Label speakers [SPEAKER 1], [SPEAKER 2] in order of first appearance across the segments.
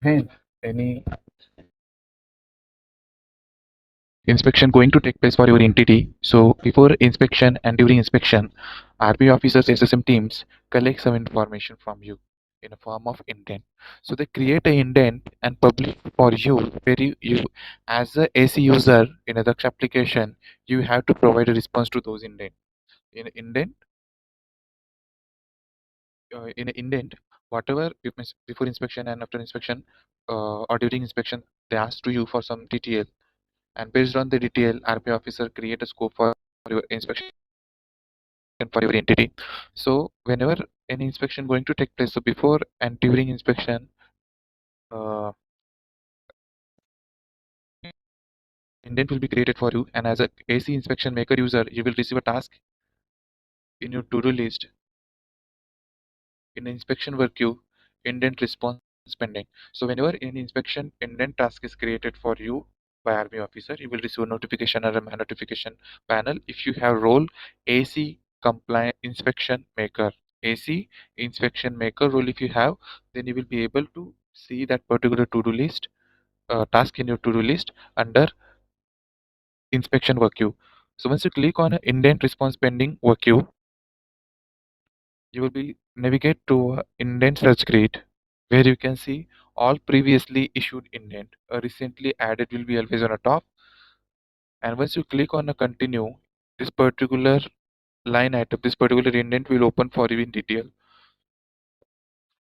[SPEAKER 1] When any inspection going to take place for your entity, so before inspection and during inspection, RP officers, SSM teams collect some information from you in a form of indent. So they create a indent and publish for you, where you as a AC user in a Daksh application, you have to provide a response to those indent. In indent, in an indent, whatever you means before inspection and after inspection, or during inspection, they ask to you for some detail, and based on the detail, RP officer create a scope for your inspection for your entity. So whenever any inspection going to take place, so before and during inspection, uh, indent will be created for you, and as a AC inspection maker user, you will receive a task in your to-do list in inspection work queue, indent response pending. So whenever any inspection indent task is created for you by RB officer, you will receive a notification or a notification panel if you have role AC compliant inspection maker. AC inspection maker role if you have, then you will be able to see that particular to-do list task in your to-do list under inspection work queue. So once you click on indent response pending work queue, you will be navigate to indent search grid, where you can see all previously issued indent. A recently added will be always on the top, and once you click on a continue, this particular line item, this particular indent will open for you in detail.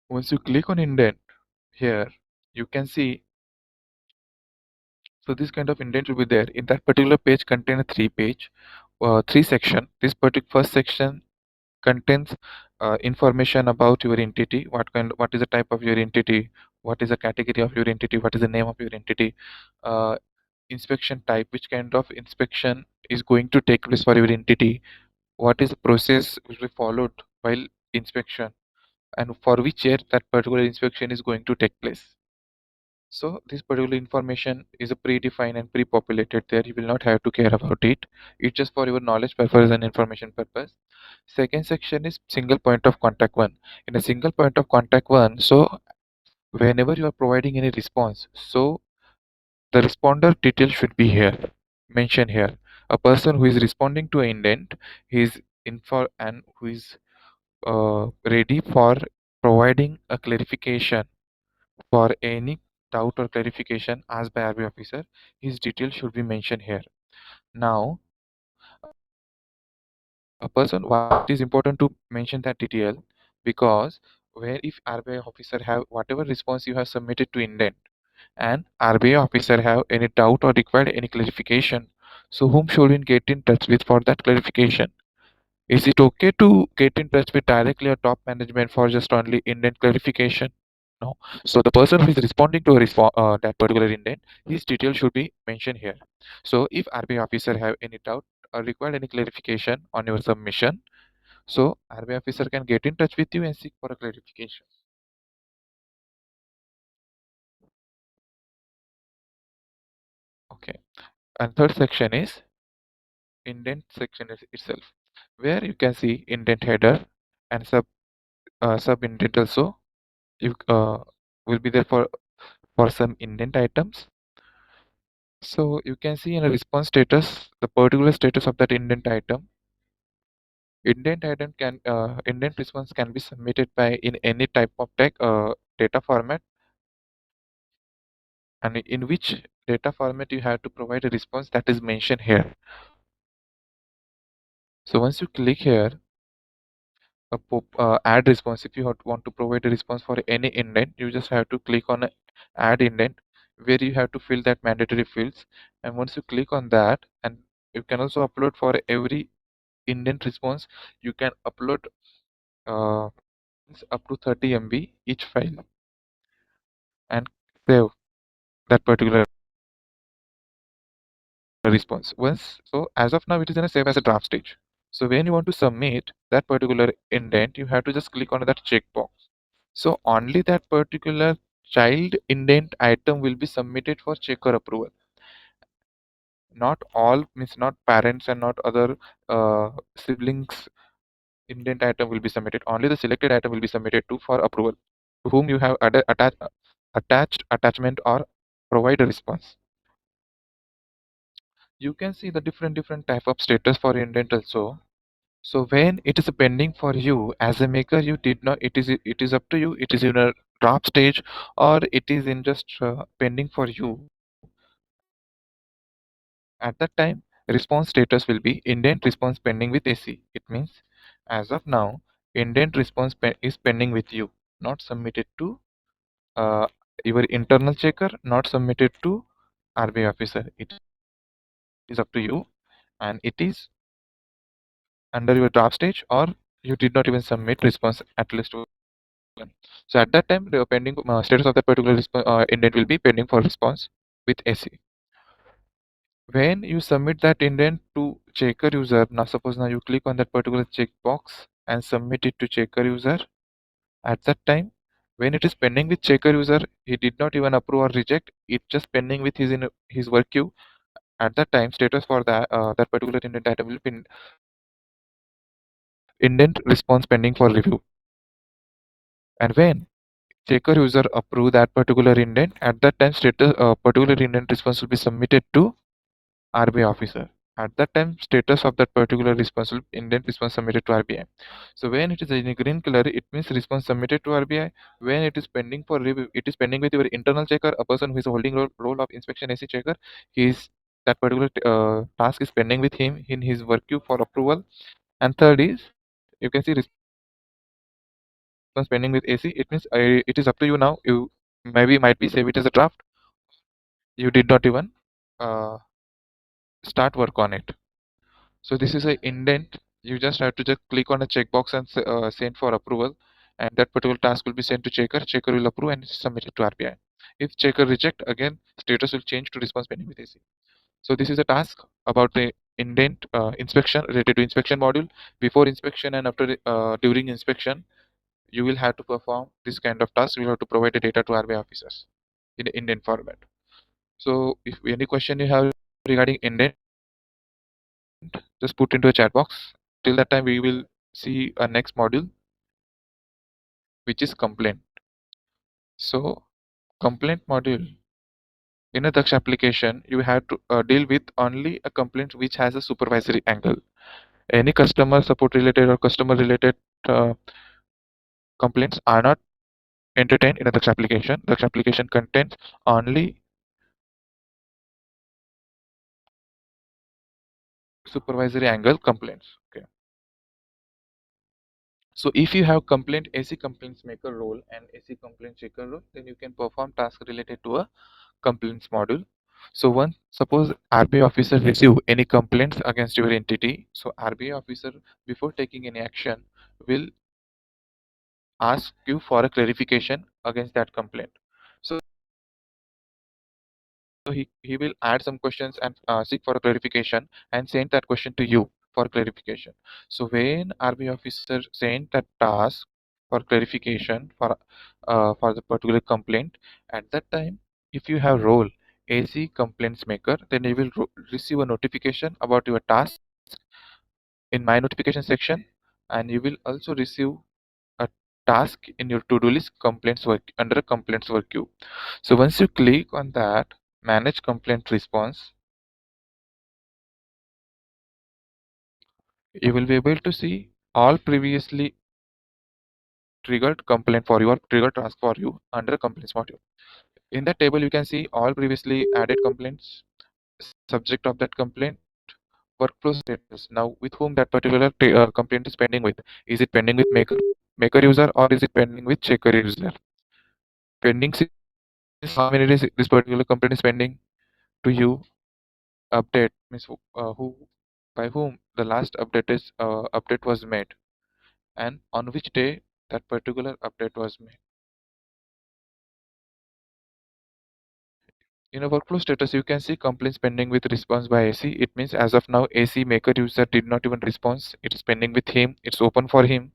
[SPEAKER 1] Once you click on indent here, you can see, so this kind of indent will be there. In that particular page contain a three section. This particular first section contains information about your entity, what is the type of your entity, what is the category of your entity, what is the name of your entity, uh, inspection type, which kind of inspection is going to take place for your entity, what is the process will be followed while inspection, and for which year that particular inspection is going to take place. So this particular information is a predefined and pre-populated there. You will not have to care about it. It's just for your knowledge purpose and information purpose. Second section is single point of contact one. In a single point of contact one, so whenever you are providing any response, so the responder detail should be here, mentioned here. A person who is responding to an indent, he is info and who is ready for providing a clarification for any doubt or clarification asked by RB officer, his details should be mentioned here. Now, a person, why it is important to mention that detail? Because where if RBI officer have whatever response you have submitted to indent, and RBI officer have any doubt or required any clarification, so whom should we get in touch with for that clarification? Is it okay to get in touch with directly a top management for just only indent clarification? No. So the person who is responding to a that particular indent, his details should be mentioned here. So if RBI officer have any doubt or required any clarification on your submission, so RBI officer can get in touch with you and seek for a clarification. Okay. And third section is indent section itself, where you can see indent header and sub indent also. You will be there for some indent items. So you can see in a response status the particular status of that indent item. Indent response can be submitted by in any type of data format, and in which data format you have to provide a response that is mentioned here. So once you click here, add response. If you want to provide a response for any indent, you just have to click on add indent, where you have to fill that mandatory fields. And once you click on that, and you can also upload for every indent response, you can upload uh, up to 30 MB each file and save that particular response. Once, so as of now, it is in a save as a draft stage. So when you want to submit that particular indent, you have to just click on that checkbox. So only that particular child indent item will be submitted for checker approval. Not all, means not parents and not other siblings indent item will be submitted. Only the selected item will be submitted to for approval, to whom you have attached. attachment or provide a response. You can see the different type of status for indent also. So when it is pending for you as a maker, you did not. It is up to you. It is in a draft stage or it is in just pending for you. At that time, response status will be indent response pending with AC. It means as of now, indent response is pending with you, not submitted to uh, your internal checker, not submitted to RBI officer. It is up to you, and it is under your draft stage, or you did not even submit response at least one. So at that time, the pending status of that particular indent will be pending for response with AC. When you submit that indent to checker user, now suppose now you click on that particular checkbox and submit it to checker user. At that time, when it is pending with checker user, he did not even approve or reject. It's just pending with his work queue. At that time, status for that particular indent item will be indent response pending for review. And when checker user approve that particular indent, at that time status particular indent response will be submitted to RBI officer. At that time, status of that particular response will indent response submitted to RBI. So when it is in green color, it means response submitted to RBI. When it is pending for review, it is pending with your internal checker, a person who is holding role of inspection AC checker. His that particular task is pending with him in his work queue for approval. And third is, you can see response pending with AC. It means it is up to you now. You might be save it as a draft. You did not even uh, start work on it. So this is a indent. You just have to just click on a checkbox and send for approval, and that particular task will be sent to checker. Checker will approve and submit it to RBI. If checker reject, again status will change to response pending with AC. So this is a task about the indent inspection related to inspection module. Before inspection and after during inspection, you will have to perform this kind of task. You will have to provide the data to RBI officers in the indent format. So if any question you have regarding indent, just put into a chat box. Till that time, we will see a next module, which is complaint. So complaint module in a Daksh application, you have to deal with only a complaint which has a supervisory angle. Any customer support related or customer related uh, complaints are not entertained in a Daksh application. Daksh application contains only supervisory angle complaints. Okay. So if you have complaint AC complaints maker role and AC complaint checker role, then you can perform tasks related to a complaints module. So once suppose RBI officer receive any complaints against your entity, so RBI officer before taking any action will ask you for a clarification against that complaint. So he will add some questions and seek for a clarification and send that question to you for clarification. So when RBI officer send that task for clarification for the particular complaint, at that time, if you have role AC complaints maker, then you will receive a notification about your task in my notification section, and you will also receive a task in your to-do list complaints work under a complaints work queue. So once you click on that manage complaint response, you will be able to see all previously triggered complaint for you or triggered task for you under complaints module. In that table, you can see all previously added complaints, subject of that complaint, workflow status. Now, with whom that particular complaint is pending with? Is it pending with maker user or is it pending with checker user? Pending since how many days this particular complaint is pending to you? Update means who by whom the last update was made and on which day that particular update was made. In a workflow status, you can see complaints pending with response by AC. It means as of now, AC maker user did not even respond. It's pending with him. It's open for him.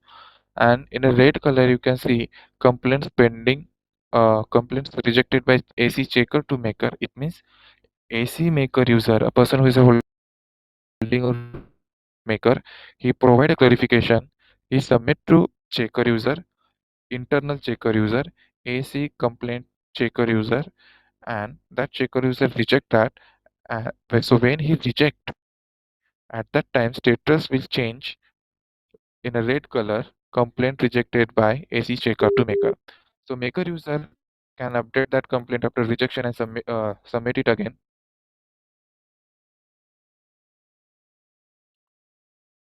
[SPEAKER 1] And in a red color, you can see complaints pending, complaints rejected by AC checker to maker. It means AC maker user, a person who is holding a maker, he provide a clarification. He submit to checker user, internal checker user, AC complaint checker user, and that checker user reject that. So when he reject, at that time status will change in a red color, complaint rejected by AC checker to maker. So maker user can update that complaint after rejection and submit it again.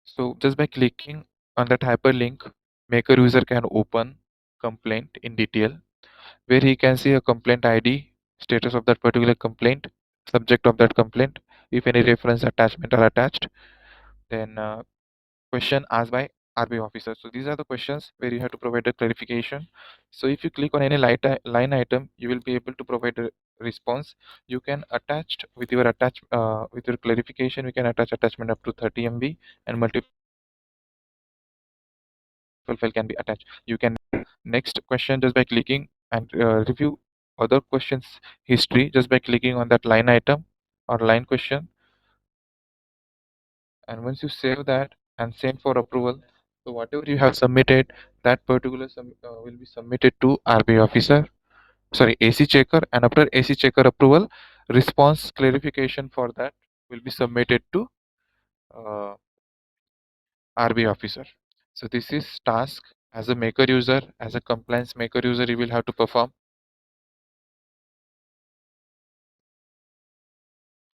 [SPEAKER 1] So just by clicking on that hyperlink, maker user can open complaint in detail, where he can see a complaint ID, status of that particular complaint, subject of that complaint, if any reference attachment are attached, then question asked by RBI officer. So these are the questions where you have to provide a clarification. So if you click on any line item, you will be able to provide a response. You can attach with your clarification. We can attach attachment up to 30 MB, and multiple file can be attached. You can next question just by clicking, and review other questions history just by clicking on that line item or line question. And once you save that and send for approval, so whatever you have submitted, that particular will be submitted to RBI officer, sorry, AC checker, and after AC checker approval, response clarification for that will be submitted to uh, RBI officer. So this is task as a maker user, as a compliance maker user, you will have to perform.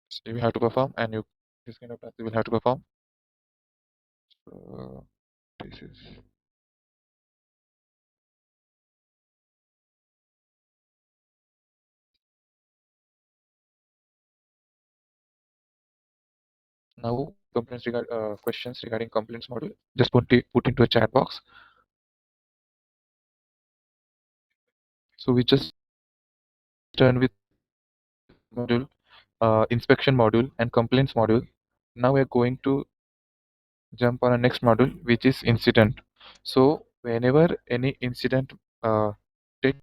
[SPEAKER 1] So you will have to perform, and you this kind of task you will have to perform. So this is now questions regarding complaints module. Just put into a chat box. So we just done with module, inspection module and complaints module. Now we are going to jump on a next module, which is incident. So whenever any incident uh, takes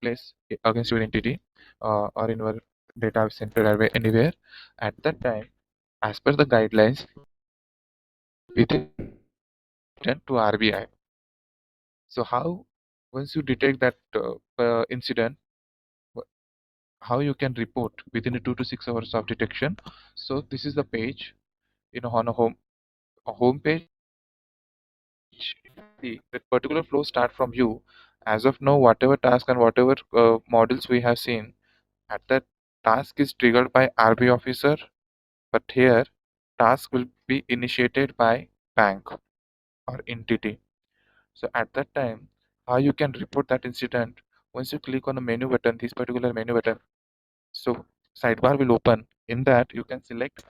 [SPEAKER 1] place against your entity or in your data center or anywhere, at that time, as per the guidelines, we return to RBI. So how once you detect that incident, how you can report within 2 to 6 hours of detection. So this is the page, on a home page. That particular flow start from you. As of now, whatever task and whatever models we have seen, at that task is triggered by RB officer, but here task will be initiated by bank or entity. So at that time, how you can report that incident, once you click on the menu button, this particular menu button, so sidebar will open. In that you can select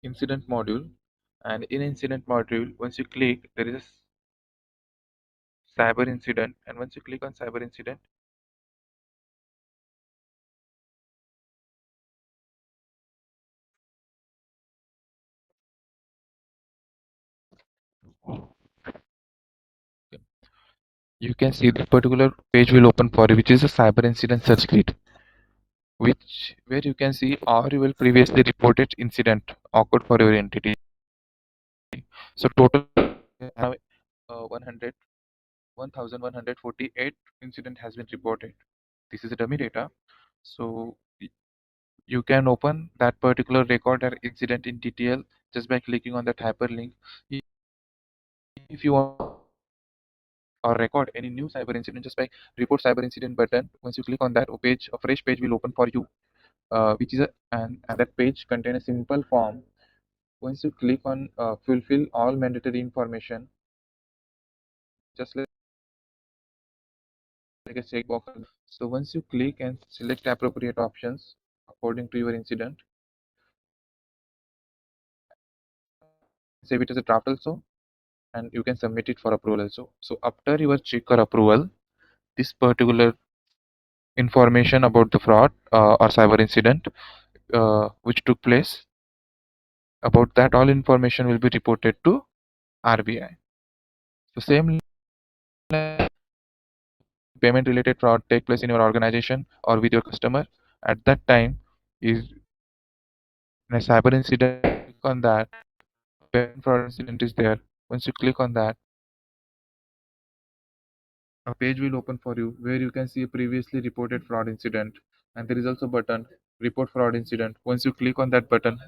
[SPEAKER 1] incident module, and in incident module, once you click, there is a cyber incident, and once you click on cyber incident, you can see the particular page will open for you, which is a cyber incident search grid, which where you can see or you will previously reported incident occurred for your entity. So total now 100 1148 incident has been reported. This is a dummy data. So you can open that particular record or incident in detail just by clicking on that hyperlink. If you want or record any new cyber incident, just by report cyber incident button, once you click on that, a fresh page will open for you, which is and that page contain a simple form. Once you click on fulfill all mandatory information, just like a checkbox. So once you click and select appropriate options according to your incident, save it as a draft also, and you can submit it for approval also. So after your checker approval, this particular information about the fraud or cyber incident which took place, about that all information will be reported to RBI. So same payment related fraud take place in your organization or with your customer, at that time is in a cyber incident, click on that, payment fraud incident is there. Once you click on that, a page will open for you where you can see a previously reported fraud incident, and there is also a button report fraud incident. Once you click on that button,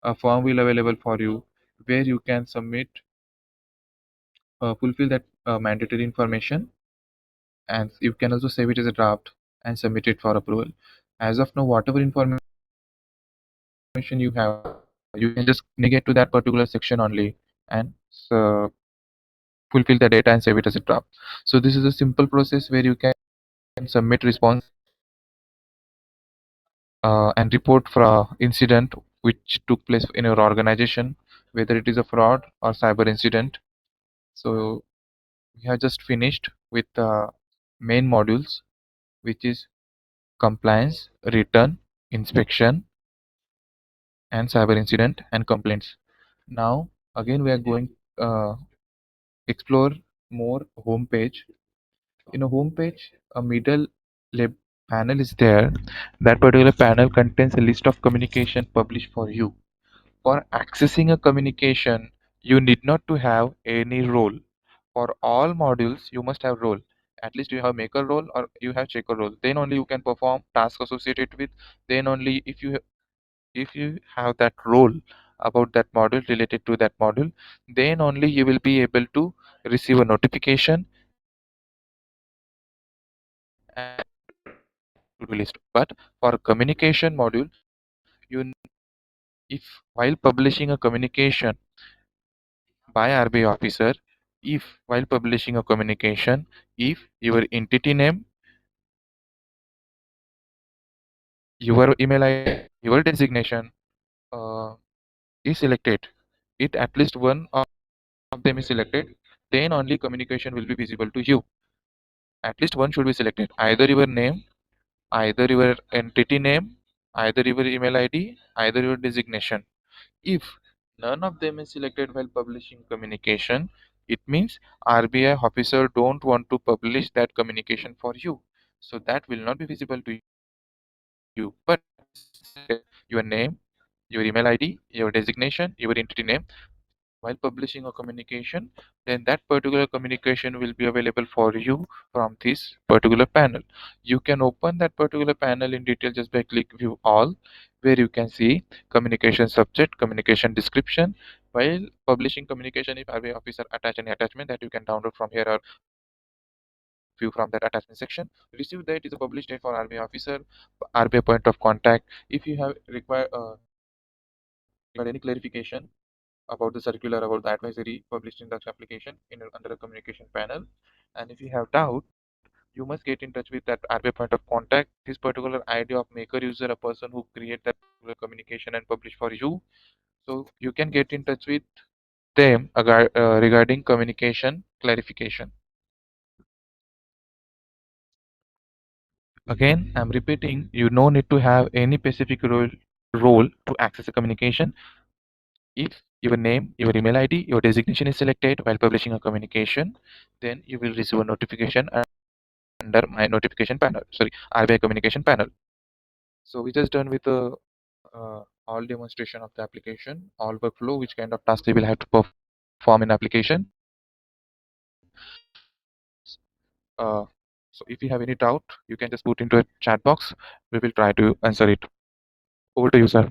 [SPEAKER 1] a form will available for you where you can submit, fulfill that mandatory information, and you can also save it as a draft and submit it for approval. As of now, whatever information you have, you can just navigate to that particular section only and uh, fulfill the data and save it as a draft. So this is a simple process where you can submit response and report for a incident which took place in your organization, whether it is a fraud or cyber incident. So we have just finished with the main modules, which is compliance, return, inspection, and cyber incident and complaints. Now again we are going uh, explore more home page. In a home page, a middle lab panel is there. That particular panel contains a list of communication published for you. For accessing a communication, you need not to have any role. For all modules, you must have role. At least you have maker role or you have checker role. Then only you can perform tasks associated with. Then only if you have that role about that module related to that module, then only you will be able to receive a notification and to-do list. But for communication module, you if while publishing a communication by RBI officer, if while publishing a communication, if your entity name, your email ID, your designation uh, is selected, it at least one of them is selected, then only communication will be visible to you. At least one should be selected, either your name, either your entity name, either your email ID, either your designation. If none of them is selected while publishing communication, it means RBI officer don't want to publish that communication for you. So that will not be visible to you. But your name, your email ID, your designation, your entity name while publishing a communication, then that particular communication will be available for you from this particular panel. You can open that particular panel in detail just by click view all, where you can see communication subject, communication description. While publishing communication, if RBI officer attach any attachment that you can download from here or view from that attachment section. Receive date is a published date for RBI officer, RBI point of contact. If you have required any clarification about the circular about the advisory published in Daksh application under a communication panel. And if you have doubt, you must get in touch with that RBI point of contact. This particular ID of maker user, a person who create that particular communication and publish for you. So you can get in touch with them regarding communication clarification. Again, I'm repeating, you no need to have any specific role to access a communication. If your name, your email ID, your designation is selected while publishing a communication, then you will receive a notification under my notification panel. Sorry, RBI communication panel. So we just done with the all demonstration of the application, all workflow, which kind of tasks you will have to perform in application. Uh, so if you have any doubt, you can just put into a chat box. We will try to answer it. Over to you, sir.